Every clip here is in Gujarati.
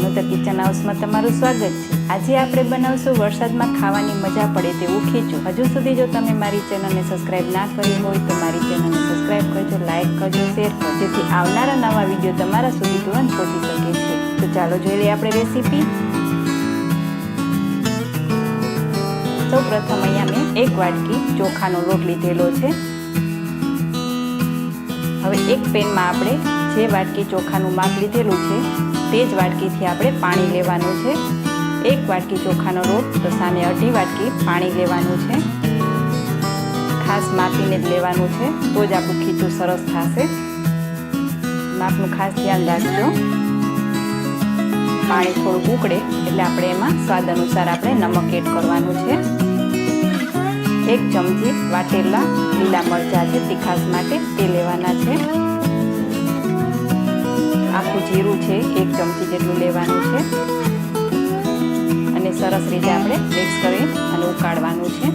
ભાનુતા કિચન હાઉસમાં તમારું સ્વાગત છે। આજે આપણે બનાવશું વરસાદમાં ખાવાની મજા પડે તેવું ખીચું। હજુ સુધી જો તમે મારી ચેનલને સબસ્ક્રાઇબ ના કરી હોય તો મારી ચેનલને સબસ્ક્રાઇબ કરજો, લાઇક કરજો, શેર કરજો, જેથી આવનારા નવા વિડીયો તમારા સુધી તુરંત પહોંચી શકે છે। તો ચાલો જોઈ લઈએ આપણે રેસીપી। સૌપ્રથમ અહીંયા મેં 1 વાટકી ચોખાનો લોટ લીધેલો છે। હવે એક પેનમાં આપણે જે વાટકી ચોખાનું માપ લીધેલું છે તે જ વાટકીથી આપણે પાણી લેવાનું છે। 1 વાટકી ચોખાનો લોટ તો સામે 2.5 વાટકી પાણી લેવાનું છે। ખાસ માપીને જ લેવાનું છે, તો જ આપણું ખીચું સરસ થશે। માપનું ખાસ ધ્યાન રાખજો। પાણી થોડુંક ઉકળે એટલે આપણે એમાં સ્વાદ અનુસાર આપણે નમક એડ કરવાનું છે। 1 ચમચી વાટેલા લીલા મરચાં છે તીખાશ માટે, તે લેવાના છે। આખું જીરું છે 1 ચમચી જેટલું લેવાનું છે અને સરસ રીતે આપણે મિક્સ કરી અને ઉકાળવાનું છે।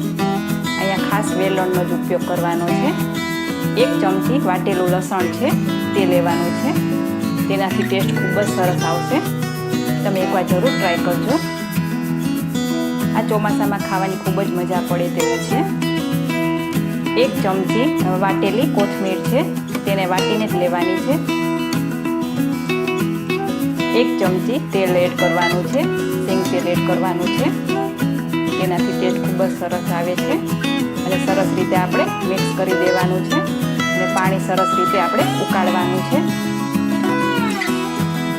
અહીંયા ખાસ વેલણનો જ ઉપયોગ કરવાનો છે। 1 ચમચી વાટેલું લસણ છે તે લેવાનું છે, તેનાથી ટેસ્ટ ખૂબ જ સરસ આવશે। તમે એકવાર જરૂર ટ્રાય કરજો। આ ચોમાસામાં ખાવાની ખૂબ જ મજા પડે તેવું છે। 1 ચમચી વાટેલી કોથમીર છે, તેને વાટીને જ લેવાની છે। 1 ચમચી તેલ એડ કરવાનું છે, સિંગ તેલ એડ કરવાનું છે, તેનાથી ટેસ્ટ ખૂબ જ સરસ આવે છે। અને સરસ રીતે આપણે મિક્સ કરી દેવાનું છે અને પાણી સરસ રીતે આપણે ઉકાળવાનું છે।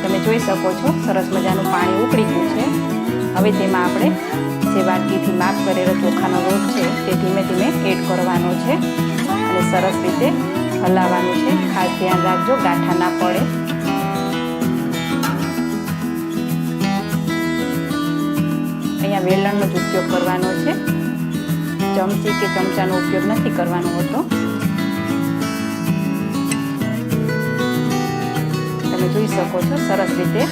તમે જોઈ શકો છો સરસ મજાનું પાણી ઉકળી ગયું છે। હવે તેમાં આપણે જે વાટકીથી માપ કરેલો ચોખાનો લોટ છે તે ધીમે ધીમે એડ કરવાનો છે અને સરસ રીતે હલાવવાનું છે। ખાસ ધ્યાન રાખજો ગાંઠા ના પડે। અહીંયા વેલણનો જ ઉપયોગ કરવાનો છે, ચમચી કે ચમચાનો ઉપયોગ નથી કરવાનો હોતો। તમે જોઈ શકો છો સરસ રીતે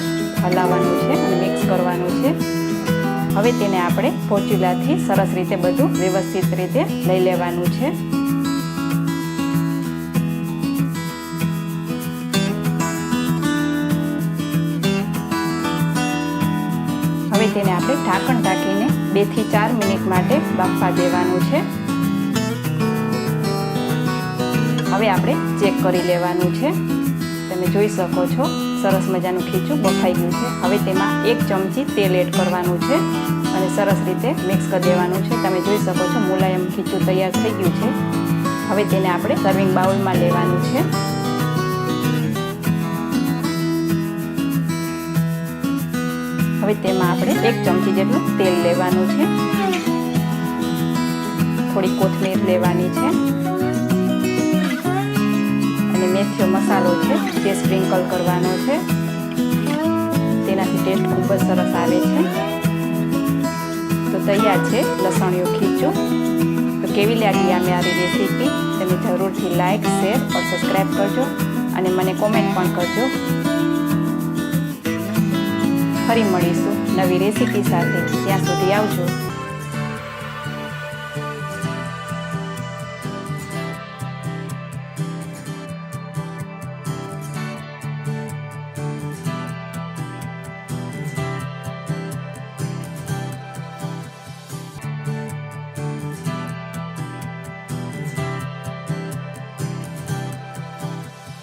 હલાવવાનું છે અને મિક્સ કરવાનું છે। હવે તેને આપણે પોચુલાથી સરસ રીતે બધું વ્યવસ્થિત રીતે લઈ લેવાનું છે। હવે તેને આપણે ઢાંકણ ઢાંકીને 2 થી 4 મિનિટ માટે બાફવા દેવાનું છે। હવે આપણે ચેક કરી લેવાનું છે। તમે જોઈ શકો છો સરસ મજાનું ખીચું બફાઈ ગયું છે। હવે તેમાં 1 ચમચી તેલ એડ કરવાનું છે અને સરસ રીતે મિક્સ કરી દેવાનું છે। તમે જોઈ શકો છો મુલાયમ ખીચું તૈયાર થઈ ગયું છે। હવે તેને આપણે સર્વિંગ બાઉલમાં લેવાનું છે। હવે તેમાં આપણે 1 ચમચી જેટલું તેલ લેવાનું છે, થોડી કોથમીર લેવાની છે અને મેથીનો મસાલો છે તે સ્પ્રિંકલ કરવાનો છે, તેનાથી ટેસ્ટ ખૂબ જ સરસ આવે છે। તો તૈયાર છે લસણિયું ખીચું। તો કેવી લાગી આ મારી રેસીપી તમે જરૂરથી લાઇક, શેર और સબસ્ક્રાઈબ કરજો અને મને કોમેન્ટ પણ કરજો। ફરી મળીશું નવી રેસીપી સાથે, ત્યાં સુધી આવજો।